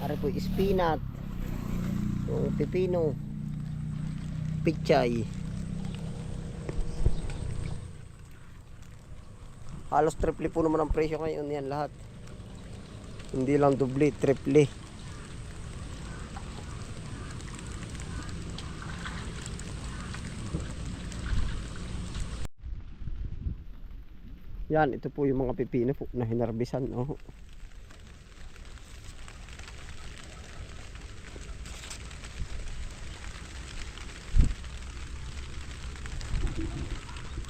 Ari po spinat, yung pipino, pichay. Halos triple po naman ang presyo ngayon yan lahat. Hindi lang doble, triple. Yan, ito po yung mga pipino po na hinarbisan. Oh.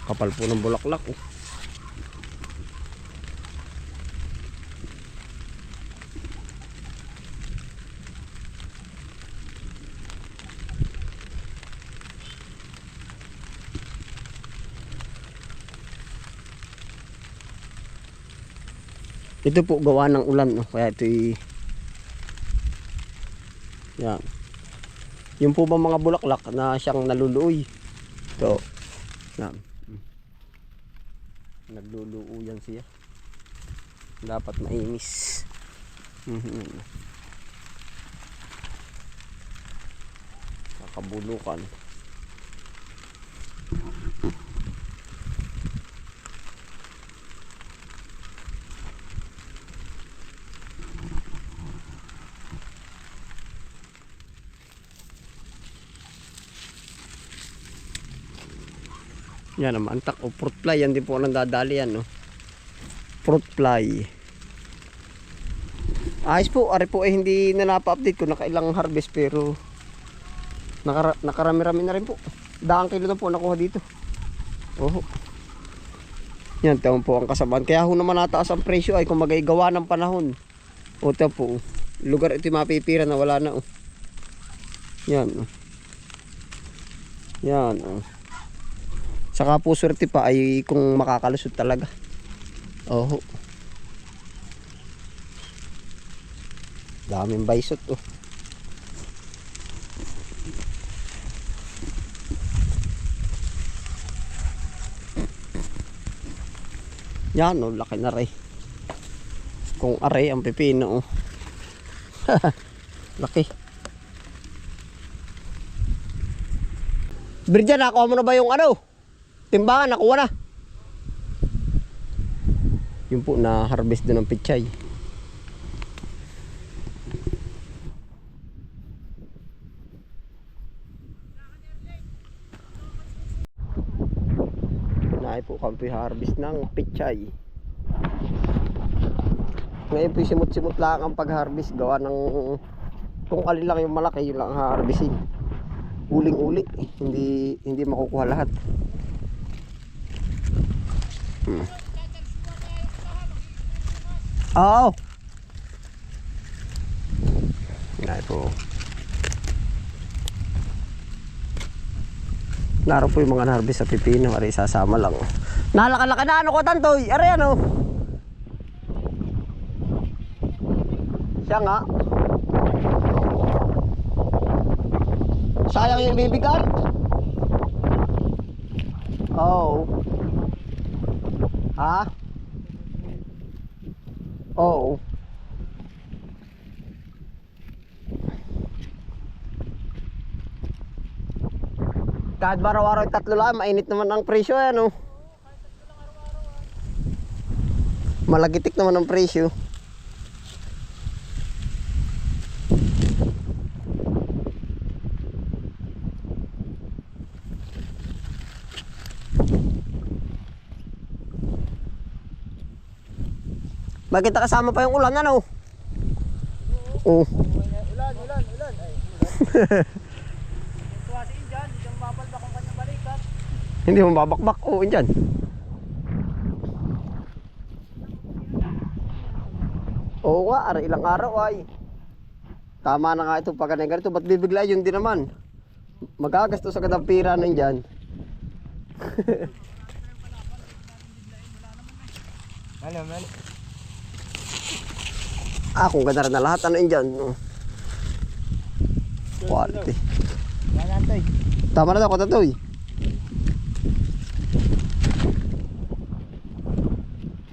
Kapal po ng bulaklak. Oh. Ito po gawa ng ulan, no? Kaya ito yan. Yung po ba mga bulaklak na siyang naluluoy. Ito. Yan. Nagluluoyan siya. Dapat mainis. Nakabulukan. Yan naman, antak o fruit fly, yan din po ang dadali yan, no? Fruit fly. Ayos po, ari po hindi na napa-update ko, nakailang harvest pero nakarami-rami na rin po. 10 kilo na po nakuha dito. Oh. Yan, taon po ang kasabahan. Kaya ho naman nataas ang presyo ay kung magagawa ng panahon. O ito po, lugar ito mapipira na wala na. Oh. Yan. Oh. Yan. Oh. Saka po swerte pa ay kung makakalusot talaga. Oh. Daming baysot oh. Yan oh, laki na rin. Kung aray ang pipino oh. Laki. Birjan, nakuha mo na ba yung ano? Timbangan, nakuha na. Yun po, na harvest doon ng pichay. Naay po kami harvest ng pichay. Ngayon po simut-simut lang ang pag-harvest. Gawa ng kung alin lang yung malaki, yun lang ang harvestin. Uling-uli, hindi makukuha lahat. Oo. Ngayon po. Naroon po yung mga harvest sa pipino. Ari sasama lang. Nalaka-laka na ano ko tantoy. Ari ano. Siya nga. Sayang yung bibigat. Oh. Ha? Oo. Kahit araw-araw 3 lang, mainit naman ang presyo yan oh. Malagitik naman ang presyo. Bakit kasama pa yung ulan ano? Oo. Ulan. Ay. Tuwa si Injan, hindi mo babalbak ang kanyang balikat. Hindi mo babakbak, oo Injan. Oo nga, ilang araw ay. Tama na nga ito pag ganito, ba't bibigla yun din naman? Magagastos sa kadang pira na Injan. Alam. Kung ganda rin na lahat, ano yun dyan? Quality. Tama na daw, katatoy.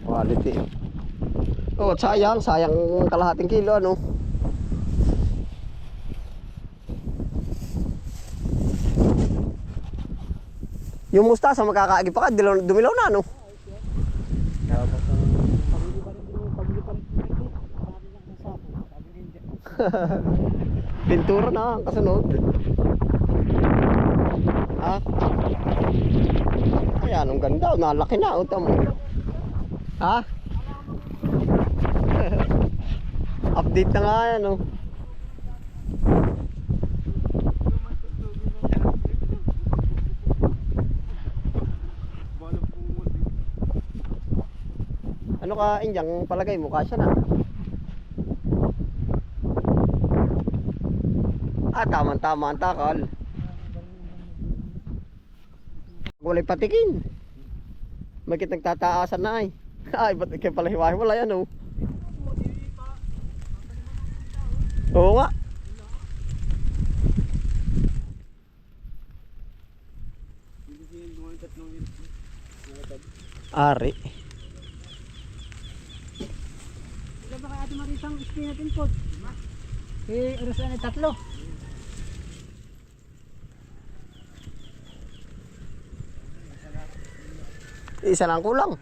Quality. Oh, sayang kalahating kilo, ano? Yung mustasa makakaagi pa ka, dumilaw na no. Dapat ang pabili pa rin sabi niya kung sako. Sabi niya hindi. Pintura na ang kasunod. Ah. Ayan, ang ganda. Nalaki na. O, tamo. Ha? Update na nga yan, oh. Ano ka, Indyang palagay mo? Kasya na. Ah, tama-tama ang takal. Walay patikin. Bakit nagtataasan na ay? Ay, ba't kayo pala hiwa-hiwala yan, oh. Oo nga. Ari. Ilan ba kaya ito marisang spin natin po? Eh, ano saan ay tatlo? Isa lang kulang.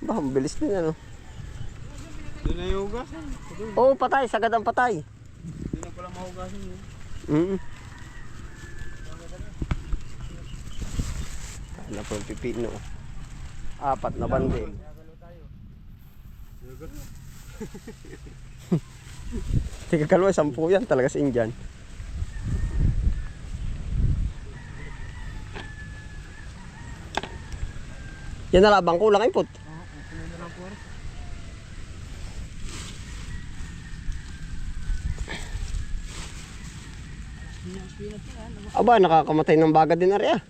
Bah, mabilis din ano. Doon na yung hugasan. Oo, patay. Sagad ang patay. Doon na pala mahugasan yun. Ano po yung pipino? 4 na bandi. Tika kalma, 10 yan talaga sa Indian. Yan na labang kulang input. Aba, nakakamatay ng baga din na rin ah.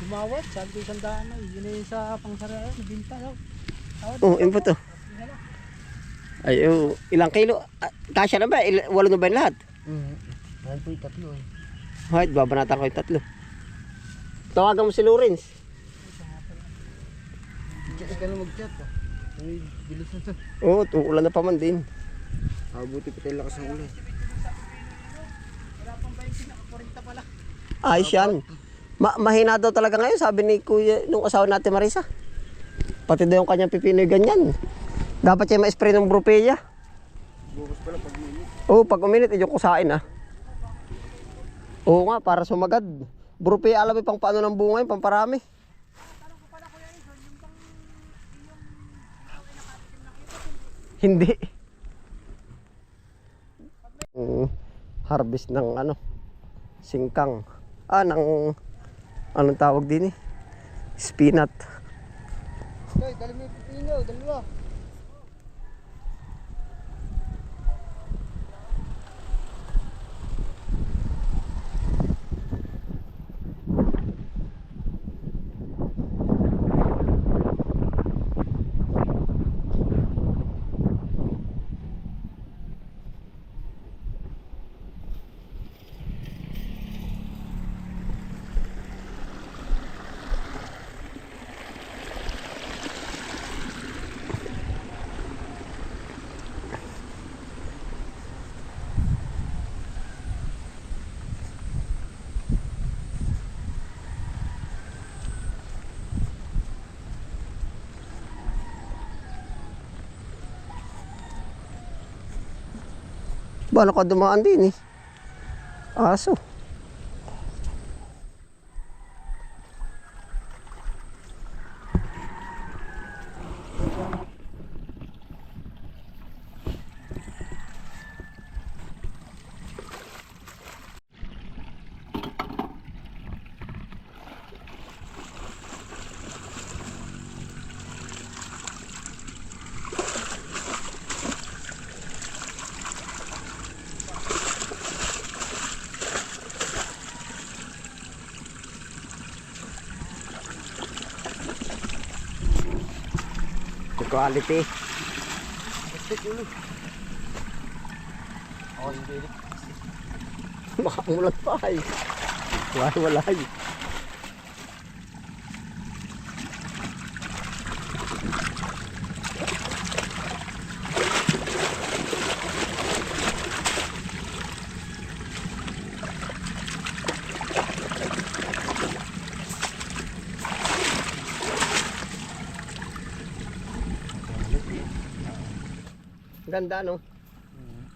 Tumawat, sabi ko 100 na. Yun na yung sa pangsaraan, binta daw. Oh, input to. Ay, oh, ilang kilo? Ah, kasya na ba? 8 na ba yung lahat? Dahil po yung tatlo eh. Kahit babanatan ko yung 3. Tawagan mo si Lawrence. Ikaw na mag-chat ah. Ay, bilis na to. Oo, uulan na pa man din. Buti pa tayo lakas ng ulan. Wala pang 20, naka-40 pala. Ayos yan. Mahina daw talaga ngayon, sabi ni Kuya, nung asawa natin Marisa. Pati daw yung kanyang pipinoy ganyan. Dapat siya ma-spray ng brupeya. Bukas pala pag minit. Oo, pag uminit, yung kusain ah. Oo nga, para sumagad. Brupeya, alam mo pang paano ng bunga yun, pang parami. Hindi. Harvest ng ano, singkang. Ah, ng, anong tawag din eh? Spinat. Hoy, dali mo yung pipino, dalawa. Bala ka dumaan din eh. Aso. Quality. Baka mulat pa ay. Wala. Ganda, no?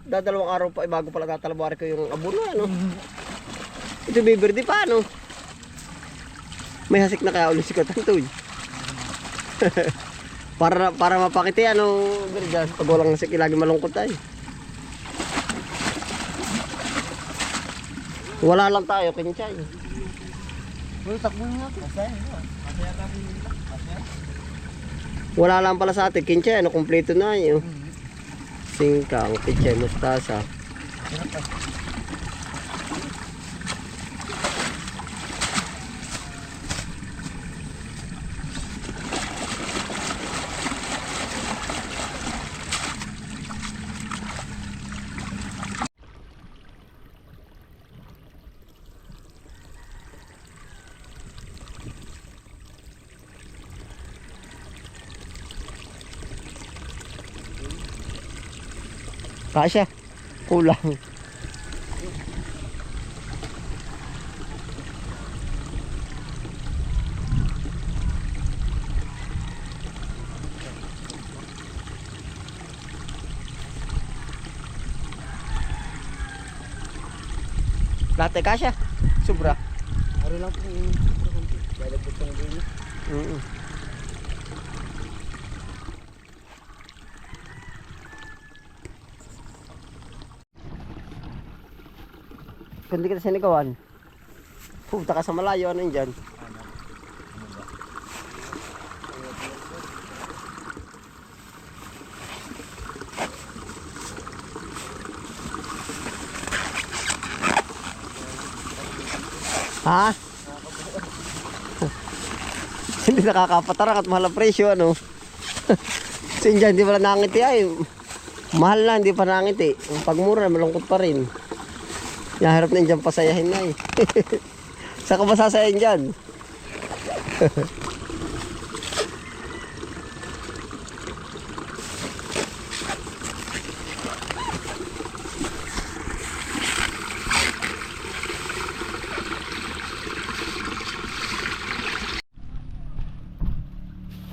Dadalawang araw pa, bago pala tatalabari ko yung abono, ano? Ito bibirdi pa, ano? May hasik na kaya ulit si Katantoy. para mapakiti, ano, birdas. Pag walang hasik, lagi malungkot tayo. Wala lang tayo, kinchay. Uy, takbo nga. Masaya nga. Masaya kami nila. Masaya. Wala lang pala sa atin, kinchay, ano, kompleto na yun. Singkang, kinchay, mustasa. Kasya, kulang. Lahat ay kasya, sobra. Ari lang po yung dahil po itong gini. Kung di kita sinigawan, pupunta ka sa malayo, ano yun dyan? Ha? Hindi nakakapatarang at mahal ang presyo, ano? Kasi dyan, hindi pala nangiti ay. Mahal na, hindi pa nangiti. Ang pagmura, malungkot pa rin. Yaharap na dyan, pasayahin na eh. Saan ka ba sasayahin dyan?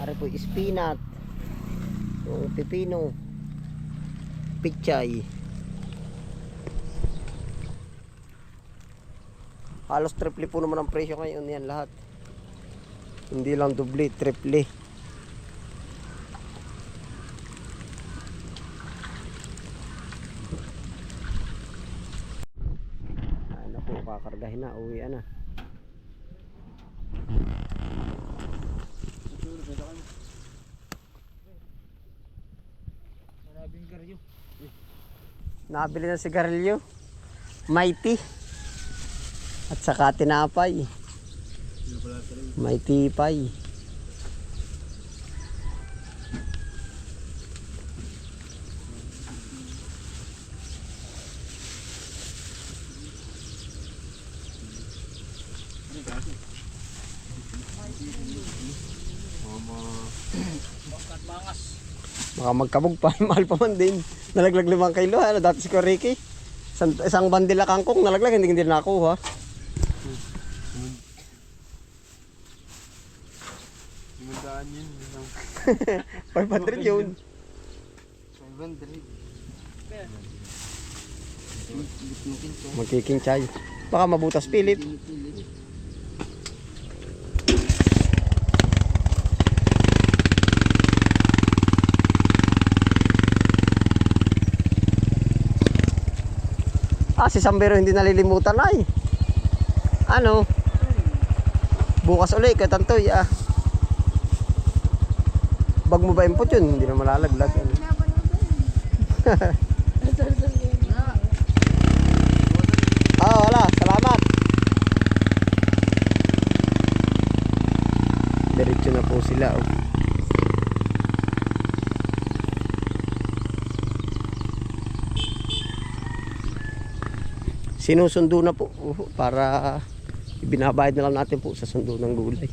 Ari po, spinat. Yung pipino. Pichay. Halos triple po naman ang presyo ngayon yan lahat. Hindi lang doble, triple. Ano po, kakargahin na, uwi na. Marabing garyo. Nabili ng sigarilyo. Mighty. At saka tinapay. May tipay. Baka magkabog pa, mahal pa man din. Nalaglag 5 kilo, ano dati si Ricky. Isang bandila kangkong nalaglag, hindi nakuha. Magandaan yun. 500 yun. 500. Magkiking chay. Baka mabutas pilit. Si Sambero hindi nalilimutan ay. Ano? Bukas ulit kay Tantoy ah. Bag mo ba input yun? Hindi na malalaglag. Ano? Wala. Salamat. Diretso na po sila oh. Sinusundo na po para ibinabayad na lang natin po sa sundo ng gulay.